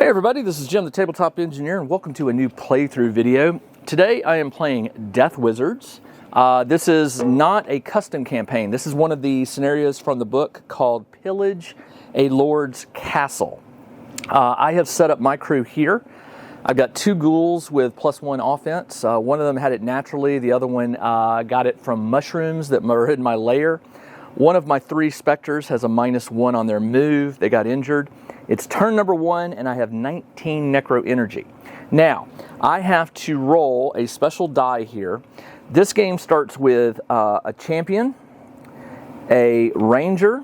Hey everybody, this is Jim, the Tabletop Engineer, and welcome to a new playthrough video. Today I am playing Deth Wizards. This is not a custom campaign. This is one of the scenarios from the book called Pillage a Lord's Castle. I have set up my crew here. I've got two ghouls with +1 offense. One of them had it naturally, the other one got it from mushrooms that were in my lair. One of my 3 specters has a -1 on their move. They got injured. It's turn number 1 and I have 19 necro energy. Now, I have to roll a special die here. This game starts with a champion, a ranger,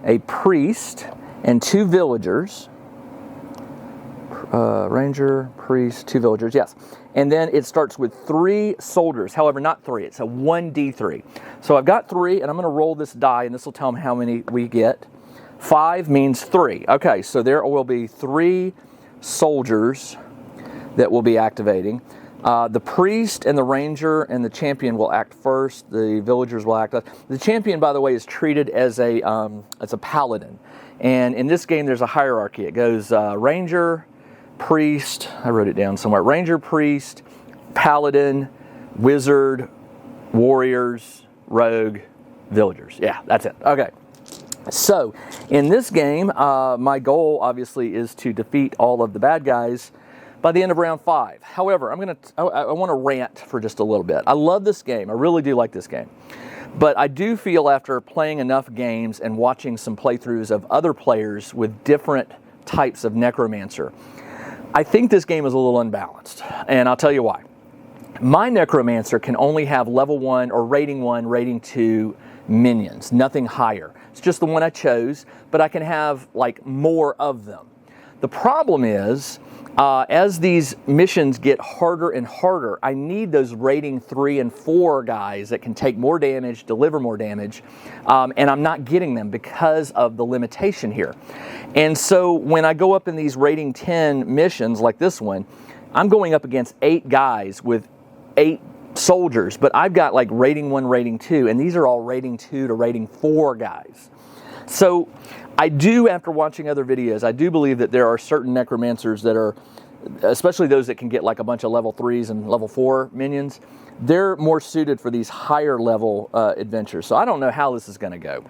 a priest, and 2 villagers. Ranger, priest, 2 villagers, yes. And then it starts with 3 soldiers. However, not 3, it's a 1d3. So I've got 3, and I'm going to roll this die, and this will tell them how many we get. 5 means 3. Okay, so there will be 3 soldiers that will be activating. The priest and the ranger and the champion will act first. The villagers will act. The champion, by the way, is treated as a paladin. And in this game, there's a hierarchy. It goes ranger, priest, I wrote it down somewhere. Ranger, priest, paladin, wizard, warriors, rogue, villagers. Yeah, that's it. Okay. So, in this game, my goal, obviously, is to defeat all of the bad guys by the end of round 5. However, I want to rant for just a little bit. I love this game. I really do like this game. But I do feel after playing enough games and watching some playthroughs of other players with different types of Necromancer, I think this game is a little unbalanced. And I'll tell you why. My Necromancer can only have level 1 or rating 1, rating 2 minions, nothing higher. It's just the one I chose, but I can have like more of them. The problem is, as these missions get harder and harder, I need those rating 3 and 4 guys that can take more damage, deliver more damage, and I'm not getting them because of the limitation here. And so when I go up in these rating 10 missions like this one, I'm going up against 8 guys with 8 soldiers, but I've got like rating 1, rating 2, and these are all rating 2 to rating 4 guys. So I do, after watching other videos, I do believe that there are certain Necromancers that are, especially those that can get like a bunch of level 3s and level 4 minions, they're more suited for these higher level adventures. So I don't know how this is going to go.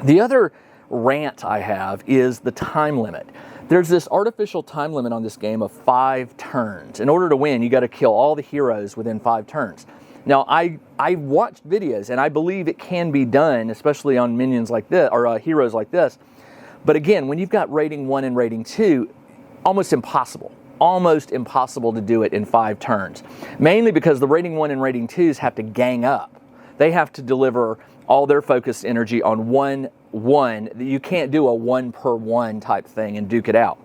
The other rant I have is the time limit. There's this artificial time limit on this game of 5 turns. In order to win, you got to kill all the heroes within 5 turns. Now, I watched videos, and I believe it can be done, especially on minions like this, or heroes like this. But again, when you've got rating 1 and rating 2, almost impossible to do it in 5 turns. Mainly because the rating 1 and rating 2s have to gang up. They have to deliver all their focused energy on one. You can't do a 1 per 1 type thing and duke it out.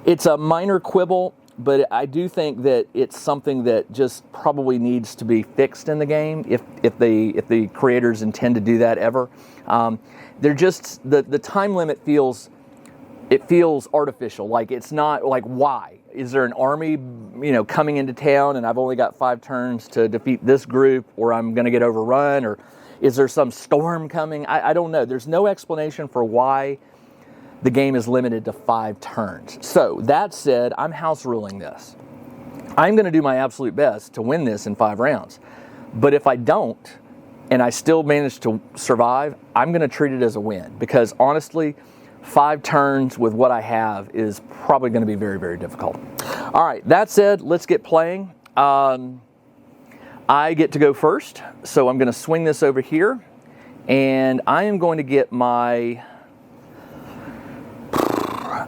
It's a minor quibble, but I do think that it's something that just probably needs to be fixed in the game if the creators intend to do that ever. They're just the time limit feels artificial. Like it's not like, why is there an army coming into town and I've only got 5 turns to defeat this group, or I'm going to get overrun, or is there some storm coming? I don't know. There's no explanation for why the game is limited to 5 turns. So, that said, I'm house ruling this. I'm going to do my absolute best to win this in 5 rounds. But if I don't, and I still manage to survive, I'm going to treat it as a win. Because honestly, 5 turns with what I have is probably going to be very, very difficult. All right, that said, let's get playing. I get to go first, so I'm going to swing this over here, and I am going to get my...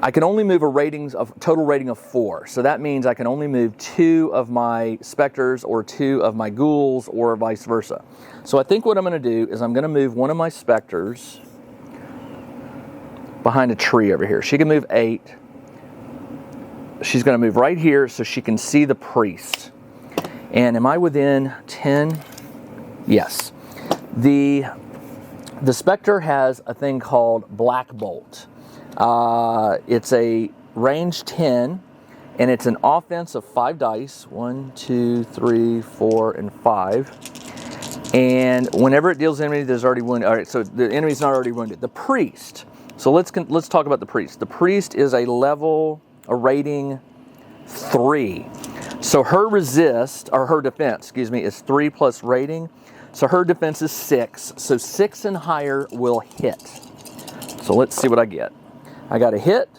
I can only move total rating of 4, so that means I can only move 2 of my specters or 2 of my ghouls or vice versa. So I think what I'm going to do is I'm going to move one of my specters behind a tree over here. She can move 8. She's going to move right here so she can see the priest. And am I within 10? Yes. The specter has a thing called Black Bolt. It's a range 10, and it's an offense of 5 dice. 1, 2, 3, 4, and 5. And whenever it deals enemy, there's already wounded. All right, so the enemy's not already wounded. The priest. So let's talk about the priest. The priest is a level a rating 3. So her resist, or her defense, excuse me, is 3 plus rating. So her defense is 6. So 6 and higher will hit. So let's see what I get. I got a hit,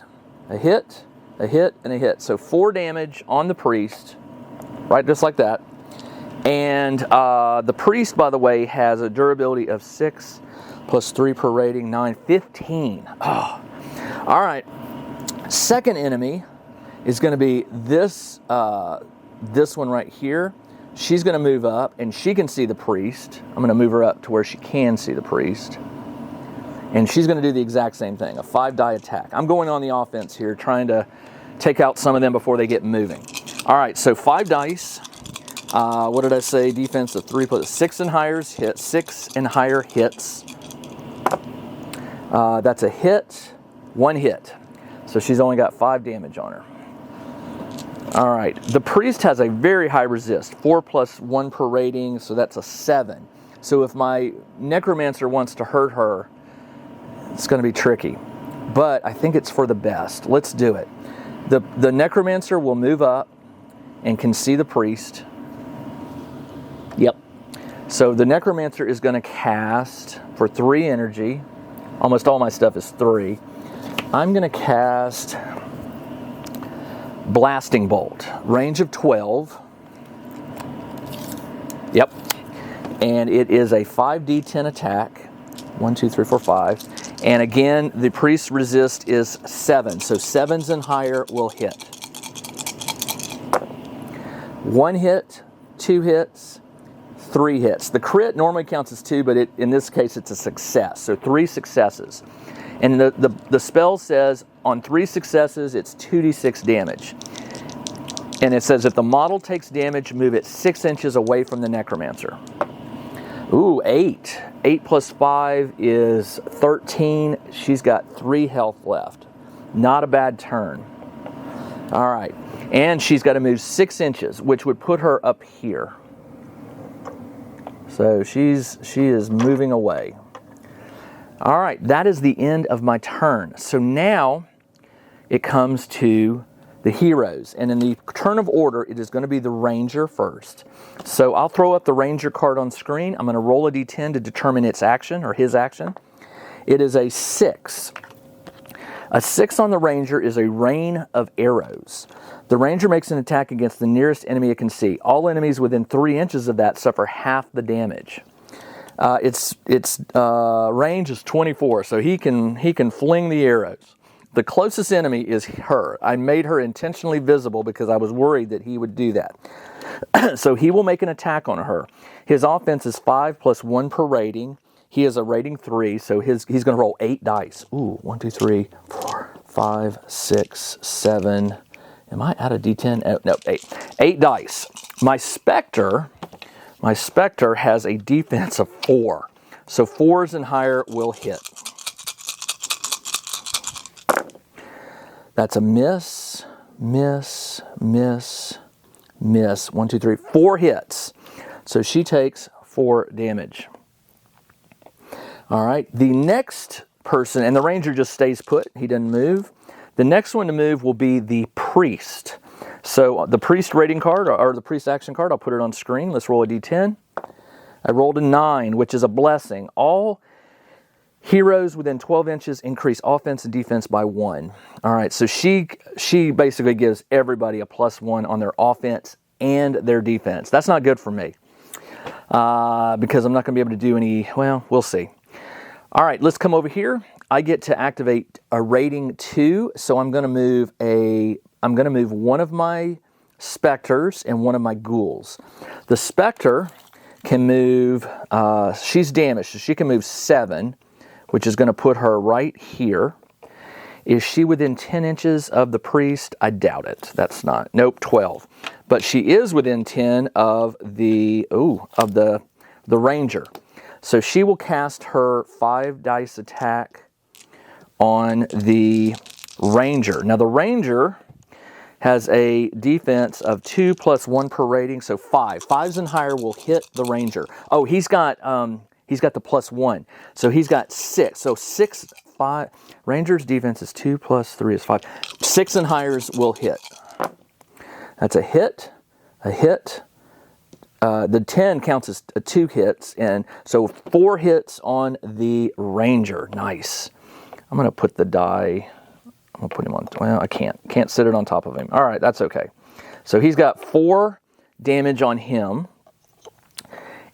a hit, a hit, and a hit. So 4 damage on the priest, right, just like that. And the priest, by the way, has a durability of 6 plus 3 per rating, 9, 15. Oh. All right. Second enemy is going to be this one right here. She's going to move up, and she can see the priest. I'm going to move her up to where she can see the priest. And she's going to do the exact same thing, a 5-die attack. I'm going on the offense here, trying to take out some of them before they get moving. All right, so 5 dice. What did I say? Defense of 3 plus 6 and higher hits. 6 and higher hits. That's a hit, 1 hit. So she's only got 5 damage on her. All right, the priest has a very high resist, 4 plus 1 per rating, so that's a 7. So if my Necromancer wants to hurt her, it's going to be tricky. But I think it's for the best. Let's do it. The Necromancer will move up and can see the priest. Yep. So the Necromancer is going to cast for 3 energy. Almost all my stuff is 3. I'm going to cast Blasting Bolt, range of 12. Yep. And it is a 5d10 attack. 1, 2, 3, 4, 5. And again, the priest's resist is 7. So 7s and higher will hit. 1 hit, 2 hits, 3 hits. The crit normally counts as 2, but in this case it's a success. So 3 successes. And the spell says on 3 successes, it's 2d6 damage. And it says if the model takes damage, move it 6 inches away from the Necromancer. Ooh, 8. 8 plus 5 is 13. She's got 3 health left. Not a bad turn. All right. And she's got to move 6 inches, which would put her up here. So she is moving away. All right, that is the end of my turn. So now it comes to the heroes. And in the turn of order, it is going to be the ranger first. So I'll throw up the ranger card on screen. I'm going to roll a d10 to determine its action, or his action. It is a 6. A 6 on the ranger is a rain of arrows. The ranger makes an attack against the nearest enemy it can see. All enemies within 3 inches of that suffer half the damage. Its range is 24, so he can fling the arrows. The closest enemy is her. I made her intentionally visible because I was worried that he would do that. So he will make an attack on her. His offense is 5 plus 1 per rating. He is a rating 3, so he's going to roll 8 dice. Ooh, 1, 2, 3, 4, 5, 6, 7. Am I out of D10? Oh, no, 8. 8 dice. My Spectre has a defense of 4. So 4s and higher will hit. That's a miss, miss, miss, miss. 1, 2, 3, 4 hits. So she takes 4 damage. All right, the next person, and the ranger just stays put. He doesn't move. The next one to move will be the priest. So the priest rating card, or the priest action card, I'll put it on screen. Let's roll a d10. I rolled a 9, which is a blessing. All heroes within 12 inches increase offense and defense by 1. All right, so she basically gives everybody a +1 on their offense and their defense. That's not good for me because I'm not going to be able to do any, well, we'll see. All right, let's come over here. I get to activate a rating 2, so I'm going to move one of my specters and one of my ghouls. The specter can move, she's damaged, so she can move 7, which is going to put her right here. Is she within 10 inches of the priest? I doubt it. That's not. Nope, 12. But she is within 10 of the ranger. So she will cast her 5 dice attack on the ranger. Now the ranger has a defense of 2 plus 1 per rating, so 5. 5s and higher will hit the ranger. Oh, he's got he's got the +1. So he's got 6. So 6, 5. Ranger's defense is 2 + 3 is 5. 6 and highers will hit. That's a hit, a hit. The 10 counts as 2 hits, and so 4 hits on the Ranger. Nice. I'm going to put the die, I'm going to put him on, well, I can't sit it on top of him. All right, that's okay. So he's got 4 damage on him.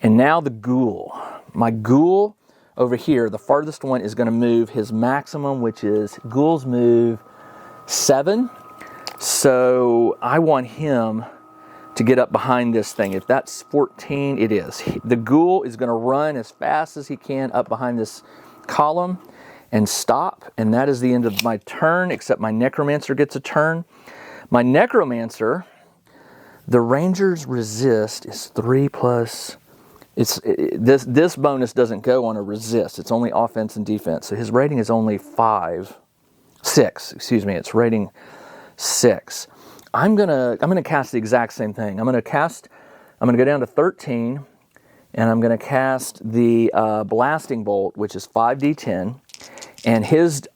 And now the ghoul. My ghoul over here, the farthest one, is going to move his maximum, which is, ghouls move 7. So I want him to get up behind this thing. If that's 14, it is. The ghoul is going to run as fast as he can up behind this column and stop. And that is the end of my turn, except my Necromancer gets a turn. My Necromancer, the Ranger's resist is 3 plus... This bonus doesn't go on a resist. It's only offense and defense. So his rating is only 6. Excuse me. It's rating 6. I'm gonna cast the exact same thing. I'm gonna go down to 13, and I'm gonna cast the blasting bolt, which is 5d10, and his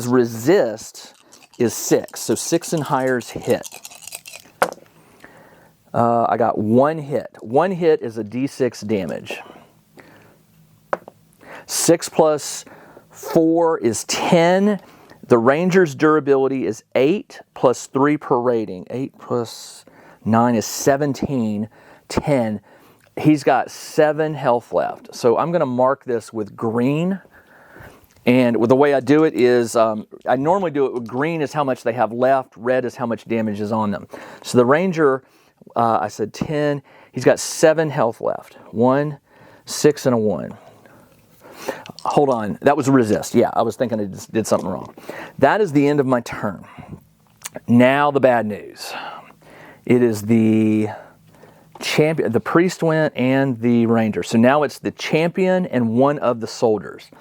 resist is 6. So 6 and highers hit. I got 1 hit. 1 hit is a d6 damage. 6 plus 4 is 10. The Ranger's durability is 8 plus 3 per rating. 8 plus 9 is 17. 10. He's got 7 health left. So I'm going to mark this with green. And the way I do it is, I normally do it with green is how much they have left. Red is how much damage is on them. So the Ranger... I said 10. He's got 7 health left. 1, 6, and a 1. Hold on. That was a resist. Yeah, I was thinking I just did something wrong. That is the end of my turn. Now the bad news. It is the champion. The priest went and the Ranger. So now it's the champion and one of the soldiers.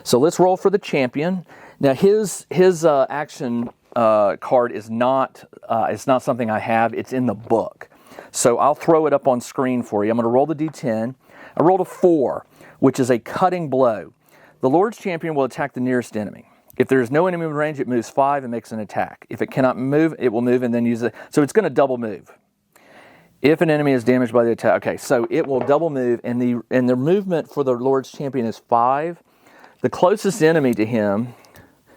So let's roll for the champion. Now his action card is not it's not something I have. It's in the book. So I'll throw it up on screen for you. I'm going to roll the d10. I rolled a 4, which is a cutting blow. The Lord's champion will attack the nearest enemy. If there is no enemy in range, it moves 5 and makes an attack. If it cannot move, it will move and then use it. So it's going to double move. If an enemy is damaged by the attack, okay, so it will double move, and the movement for the Lord's champion is 5. The closest enemy to him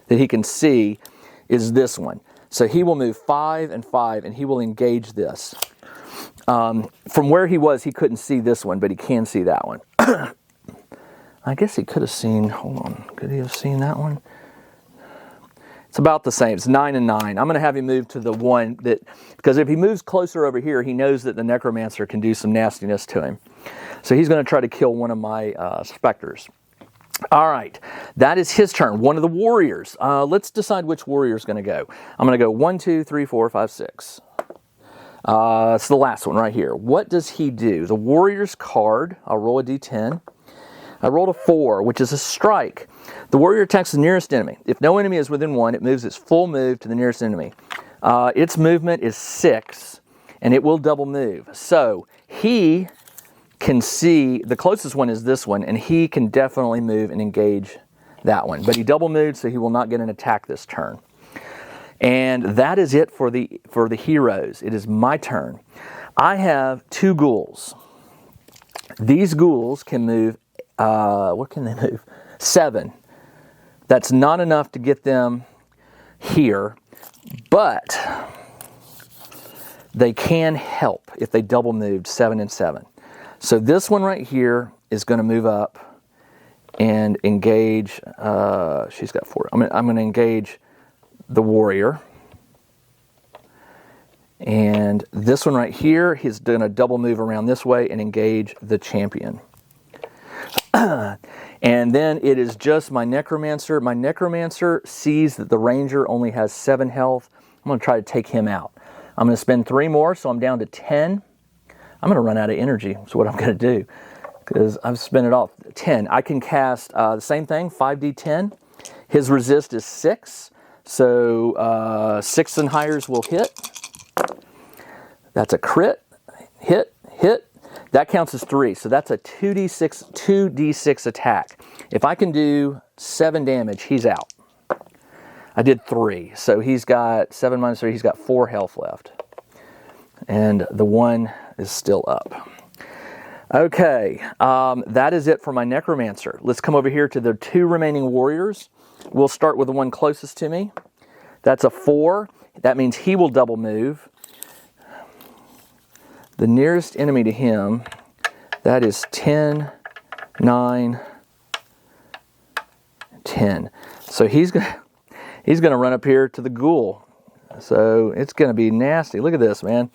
that he can see is this one. So he will move 5 and 5, and he will engage this. From where he was, he couldn't see this one, but he can see that one. I guess he could have seen, hold on, could he have seen that one? It's about the same. It's 9 and 9. I'm going to have him move to the one that, because if he moves closer over here, he knows that the Necromancer can do some nastiness to him. So he's going to try to kill one of my specters. All right, that is his turn. One of the warriors. Let's decide which warrior is going to go. I'm going to go 1, 2, 3, 4, 5, 6. It's the last one right here. What does he do? The warrior's card. I'll roll a d10. I rolled a 4, which is a strike. The warrior attacks the nearest enemy. If no enemy is within 1, it moves its full move to the nearest enemy. Its movement is 6, and it will double move. So he can see, the closest one is this one, and he can definitely move and engage that one. But he double moved, so he will not get an attack this turn. And that is it for the heroes. It is my turn. I have 2 ghouls. These ghouls can move, what can they move? 7. That's not enough to get them here, but they can help if they double moved 7 and 7. So this one right here is going to move up and engage. She's got 4. I'm going to engage the warrior. And this one right here, he's going to double move around this way and engage the champion. And then it is just my Necromancer. My Necromancer sees that the Ranger only has 7 health. I'm going to try to take him out. I'm going to spend 3 more, so I'm down to 10. I'm going to run out of energy. That's what I'm going to do, because I've spent it all. 10. I can cast the same thing, 5d10. His resist is 6, so 6 and highers will hit. That's a crit. Hit. That counts as 3, so that's a 2d6 attack. If I can do 7 damage, he's out. I did 3, so he's got 7 minus 3, he's got 4 health left. And the 1 is still up. Okay, that is it for my Necromancer. Let's come over here to the 2 remaining warriors. We'll start with the one closest to me. That's a 4. That means he will double move. The nearest enemy to him, that is 10, 9, 10. So he's going to run up here to the ghoul. So it's going to be nasty. Look at this, man.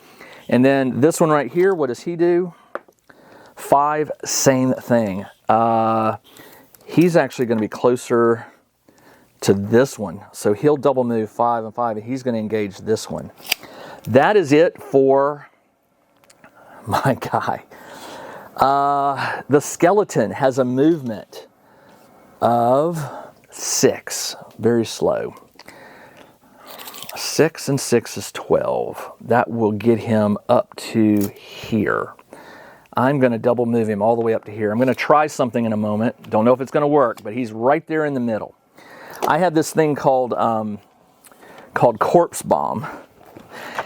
And then this one right here, what does he do? 5, same thing. He's actually going to be closer to this one. So he'll double move 5 and 5, and he's going to engage this one. That is it for my guy. The skeleton has a movement of 6. Very slow. 6 and 6 is 12. That will get him up to here. I'm going to double move him all the way up to here. I'm going to try something in a moment. Don't know if it's going to work, but he's right there in the middle. I have this thing called Corpse Bomb.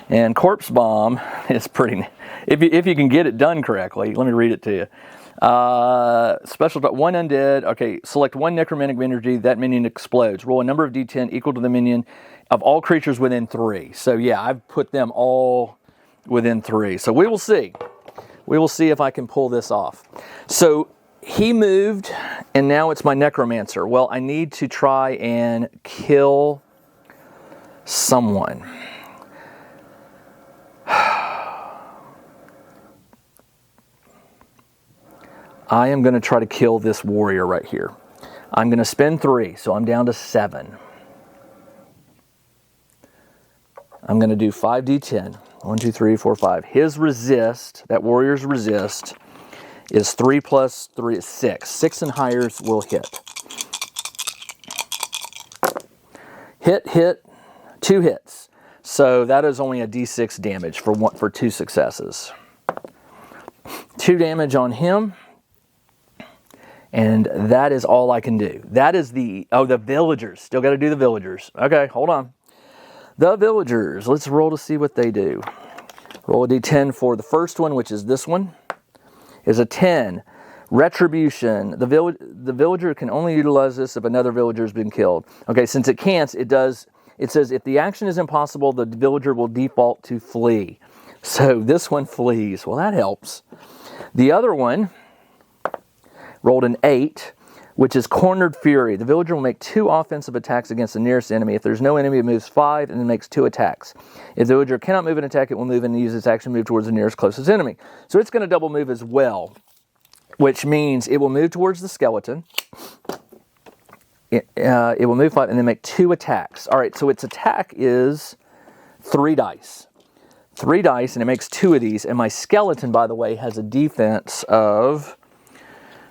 And Corpse Bomb is pretty... If you can get it done correctly, let me read it to you. Special 1 undead. Okay, select 1 necromantic energy. That minion explodes. Roll a number of d10 equal to the minion of all creatures within 3. So yeah, I've put them all within 3. So we will see. We will see if I can pull this off. So he moved, and now it's my Necromancer. Well, I need to try and kill someone. I am going to try to kill this warrior right here. I'm going to spend 3, so I'm down to 7. I'm going to do 5d10. 1, 2, 3, 4, 5. His resist, that warrior's resist, is 3 plus 3 is 6. 6 and higher will hit. Hit, 2 hits. So that is only a d6 damage for 2 successes. 2 damage on him. And that is all I can do. That is the villagers. Still got to do the villagers. Okay, hold on. The villagers. Let's roll to see what they do. Roll a d10 for the first one, which is this one. Is a 10. Retribution. The villager can only utilize this if another villager has been killed. Okay, since it can't, it does. It says if the action is impossible, the villager will default to flee. So this one flees. Well, that helps. The other one rolled an 8, which is Cornered Fury. The villager will make 2 offensive attacks against the nearest enemy. If there's no enemy, it moves 5 and then makes 2 attacks. If the villager cannot move an attack, it will move and use its action to move towards the nearest closest enemy. So it's going to double move as well, which means it will move towards the skeleton. It will move 5 and then make 2 attacks. All right, so its attack is 3 dice. 3 dice, and it makes 2 of these. And my skeleton, by the way, has a defense of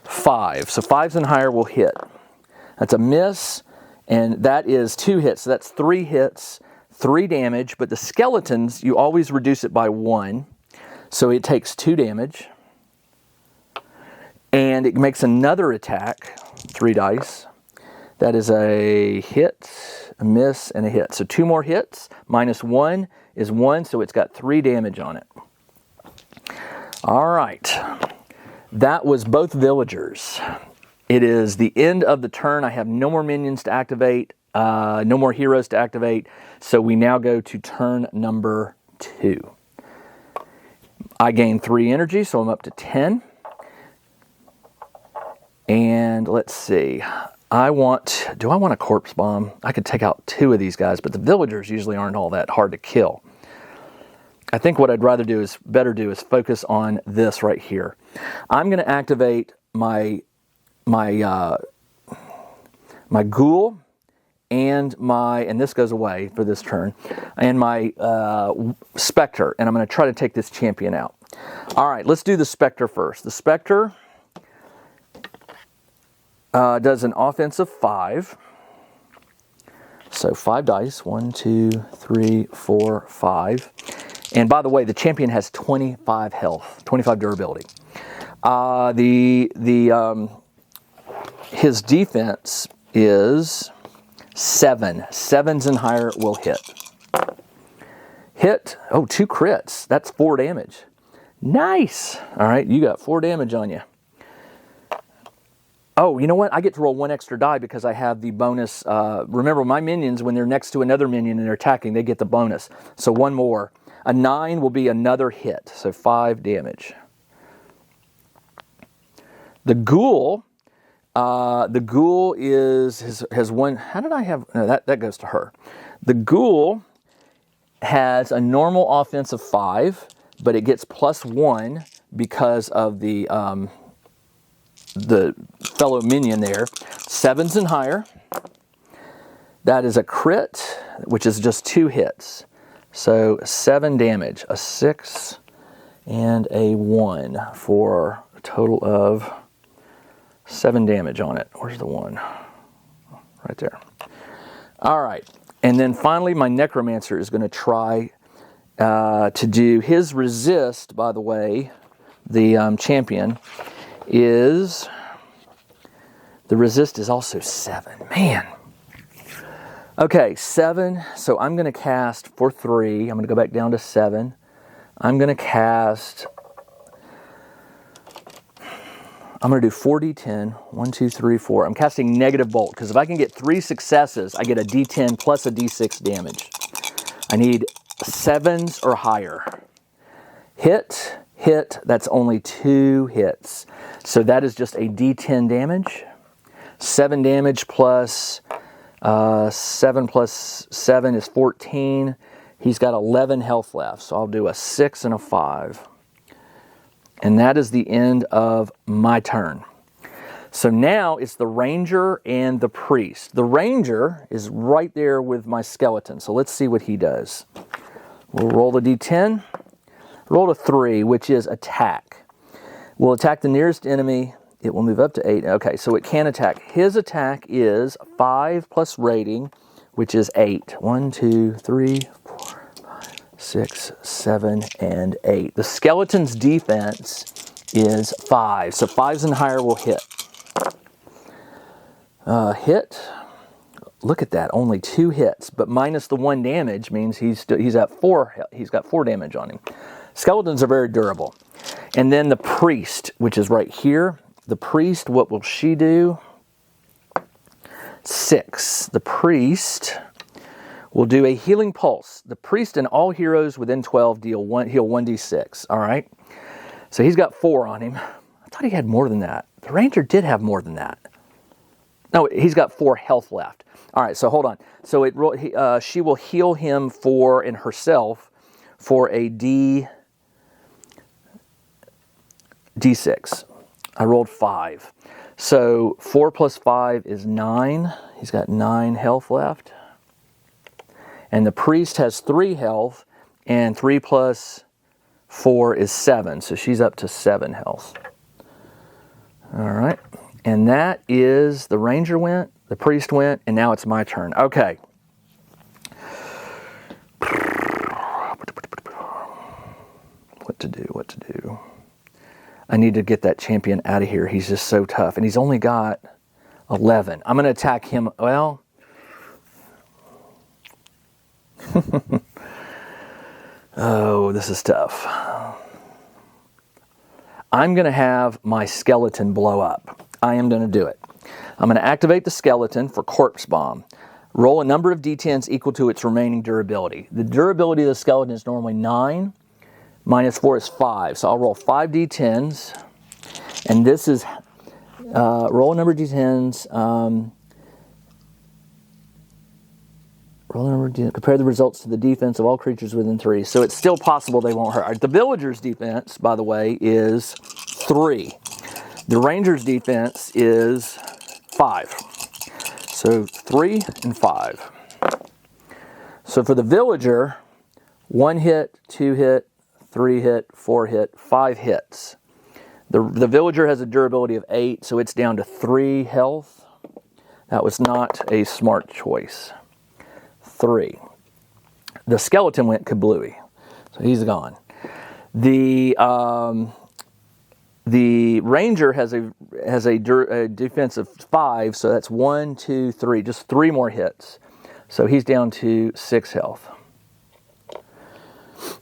5. So 5s and higher will hit. That's a miss, and that is 2 hits. So that's 3 hits, 3 damage, but the skeletons, you always reduce it by 1. So it takes 2 damage. And it makes another attack, 3 dice. That is a hit, a miss, and a hit. So 2 more hits, minus 1 is 1, so it's got 3 damage on it. All right. That was both villagers. It is the end of the turn. I have no more minions to activate, no more heroes to activate. So we now go to turn number 2. I gain 3 energy, so I'm up to 10. And let's see. Do I want a Corpse Bomb? I could take out 2 of these guys, but the villagers usually aren't all that hard to kill. I think what I'd better do is focus on this right here. I'm going to activate my ghoul and this goes away for this turn, and my specter, and I'm going to try to take this champion out. All right, let's do the specter first. The specter does an offense of 5. So 5 dice, 1, 2, 3, 4, 5. And by the way, the champion has 25 health, 25 durability. His defense is 7. 7s and higher will hit. Hit. Oh, 2 crits. That's 4 damage. Nice. All right, you got 4 damage on you. Oh, you know what? I get to roll 1 extra die because I have the bonus. Remember, my minions, when they're next to another minion and they're attacking, they get the bonus. So 1 more. A 9 will be another hit. So 5 damage. The ghoul has 1. How did I have? No, that goes to her. The ghoul has a normal offense of 5, but it gets +1 because of the fellow minion there. 7s and higher. That is a crit, which is just 2 hits. So 7 damage. A 6 and a 1 for a total of 7 damage on it. Where's the 1? Right there. All right. And then finally, my Necromancer is going to try to do his resist, by the way. The champion is... The resist is also 7. Man. Okay, 7. So I'm going to cast for 3. I'm going to go back down to 7. I'm going to cast... I'm going to do 4d10. 1, 2, 3, 4. I'm casting Negative Bolt, because if I can get 3 successes, I get a d10 plus a d6 damage. I need 7s or higher. Hit, that's only 2 hits. So that is just a d10 damage. 7 damage plus 7 plus 7 is 14. He's got 11 health left, so I'll do a 6 and a 5. And that is the end of my turn. So now it's the ranger and the priest. The ranger is right there with my skeleton. So let's see what he does. We'll roll the d10. Roll a 3, which is attack. We'll attack the nearest enemy. It will move up to 8. Okay, so it can attack. His attack is 5 plus rating, which is 8. 1, 2, 3, 4, 6, 7, and 8. The skeleton's defense is 5. So 5s and higher will hit. Hit. Look at that. Only 2 hits, but minus the 1 damage means he's at 4. He's got 4 damage on him. Skeletons are very durable. And then the priest, which is right here. The priest, what will she do? 6. The priest will do a healing pulse. The priest and all heroes within 12 heal 1d6. All right. So he's got 4 on him. I thought he had more than that. The ranger did have more than that. No, he's got 4 health left. All right. So hold on. So she will heal him and herself for a d6. I rolled 5. So 4 plus 5 is 9. He's got 9 health left. And the priest has 3 health, and 3 plus 4 is 7. So she's up to 7 health. All right. And that is, the ranger went, the priest went, and now it's my turn. Okay. What to do? I need to get that champion out of here. He's just so tough. And he's only got 11. I'm going to attack him. Well, oh, this is tough. I'm going to have my skeleton blow up. I am going to do it. I'm going to activate the skeleton for Corpse Bomb. Roll a number of d10s equal to its remaining durability. The durability of the skeleton is normally 9. Minus 4 is 5. So I'll roll 5 d10s. And this is, roll a number of d10s. Roll a number of d10s. Compare the results to the defense of all creatures within 3. So it's still possible they won't hurt. The villager's defense, by the way, is 3. The ranger's defense is 5. So 3 and 5. So for the villager, 1 hit, 2 hit, 3 hit, 4 hit, 5 hits. The villager has a durability of 8, so it's down to 3 health. That was not a smart choice. 3. The skeleton went kablooey, so he's gone. The The Ranger has a defense of 5, so that's 1, 2, 3, just 3 more hits. So he's down to 6 health.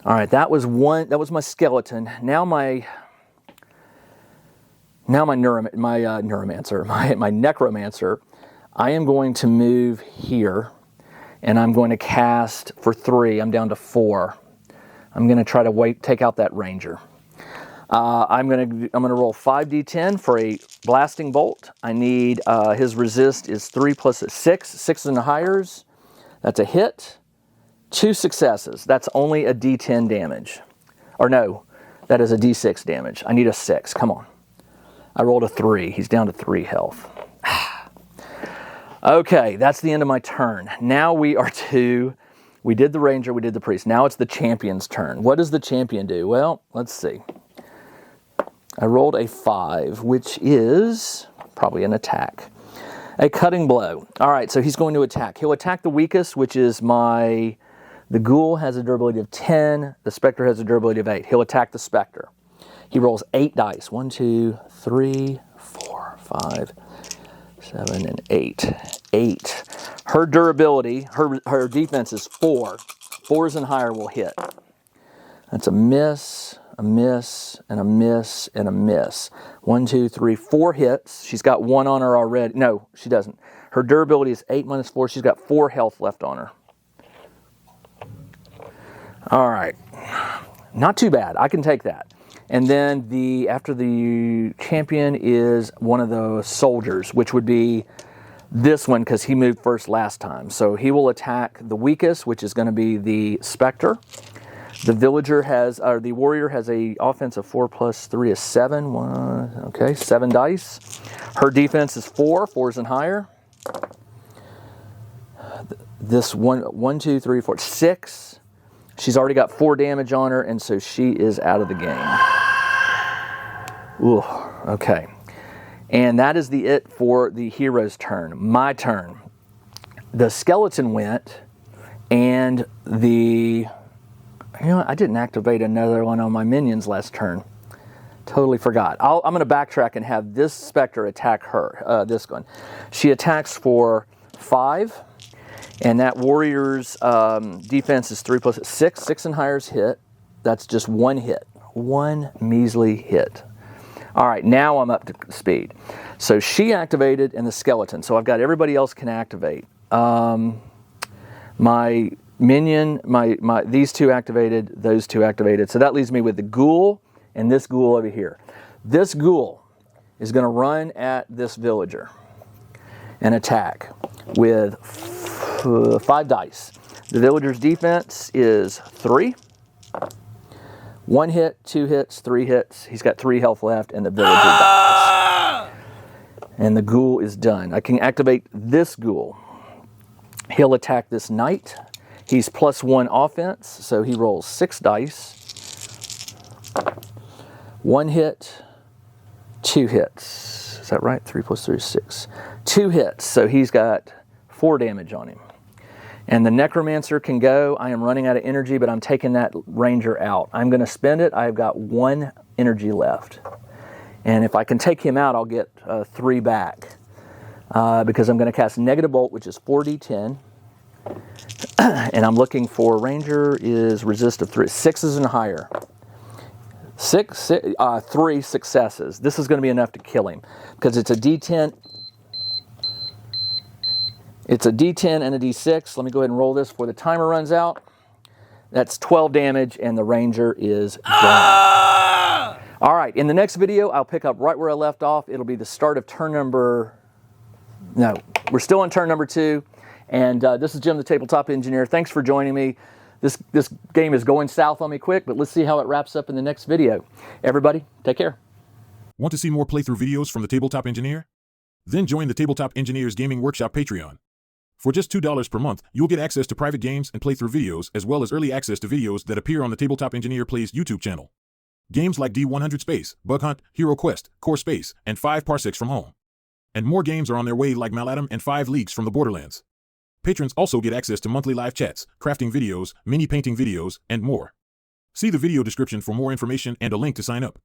All right, that was my skeleton. Now my Necromancer, I am going to move here, and I'm going to cast for 3. I'm down to 4. I'm going to try to take out that Ranger. I'm going to roll 5d10 for a blasting bolt. I need his resist is 3 plus 6, 6 and higher. That's a hit. 2 successes. That's only a d10 damage. Or no, that is a d6 damage. I need a 6. Come on. I rolled a 3. He's down to 3 health. Okay, that's the end of my turn. Now we did the Ranger, we did the Priest. Now it's the Champion's turn. What does the Champion do? Well, let's see. I rolled a 5, which is probably an attack. A cutting blow. All right, so he's going to attack. He'll attack the weakest, which is the Ghoul has a durability of 10. The Spectre has a durability of 8. He'll attack the Spectre. He rolls 8 dice. 1, 2, 3, 4, 5, 7, and 8. 8. Her durability, her defense is 4. 4s and higher will hit. That's a miss, a miss, and a miss, and a miss. 1, 2, 3, 4 hits. She's got 1 on her already. No, she doesn't. Her durability is 8 minus 4. She's got 4 health left on her. All right. Not too bad. I can take that. And then after the Champion is one of the soldiers, which would be this one because he moved first last time. So he will attack the weakest, which is going to be the Spectre. The the Warrior has a offense of 4 plus 3 is 7. 7 dice. Her defense is 4, 4s and higher. This 1, 2, 3, 4, 6. She's already got 4 damage on her, and so she is out of the game. Ooh, okay. And that is it for the hero's turn. My turn. The skeleton went, and I didn't activate another one on my minions last turn. Totally forgot. I'm going to backtrack and have this Spectre attack her, this one. She attacks for 5. And that Warrior's defense is 3 plus 6. 6 and higher is hit. That's just 1 hit. 1 measly hit. All right, now I'm up to speed. So she activated and the skeleton. So I've got everybody else can activate. My minion, these 2 activated, those 2 activated. So that leaves me with the Ghoul and this Ghoul over here. This Ghoul is going to run at this villager and attack with 5 dice. The villager's defense is 3. 1 hit, 2 hits, 3 hits. He's got 3 health left, and the villager dies. And the Ghoul is done. I can activate this Ghoul. He'll attack this Knight. He's plus 1 offense, so he rolls 6 dice. 1 hit, 2 hits. Is that right? 3 plus 3 is 6. 2 hits, so he's got 4 damage on him. And the Necromancer can go. I am running out of energy, but I'm taking that Ranger out. I'm going to spend it. I've got 1 energy left. And if I can take him out, I'll get 3 back. Because I'm going to cast Negative Bolt, which is 4d10. And I'm looking for Ranger is resist of 3. 6s and higher. 3 successes. This is going to be enough to kill him. Because it's a d10. It's a d10 and a d6. Let me go ahead and roll this before the timer runs out. That's 12 damage, and the Ranger is gone. All right, in the next video, I'll pick up right where I left off. It'll be the start of turn number... No, we're still on turn number 2. And this is Jim, the Tabletop Engineer. Thanks for joining me. This game is going south on me quick, but let's see how it wraps up in the next video. Everybody, take care. Want to see more playthrough videos from the Tabletop Engineer? Then join the Tabletop Engineer's Gaming Workshop Patreon. For just $2 per month, you'll get access to private games and playthrough videos, as well as early access to videos that appear on the Tabletop Engineer Plays YouTube channel. Games like D100 Space, Bug Hunt, Hero Quest, Core Space, and 5 Parsecs from Home. And more games are on their way like Malatom and 5 Leagues from the Borderlands. Patrons also get access to monthly live chats, crafting videos, mini painting videos, and more. See the video description for more information and a link to sign up.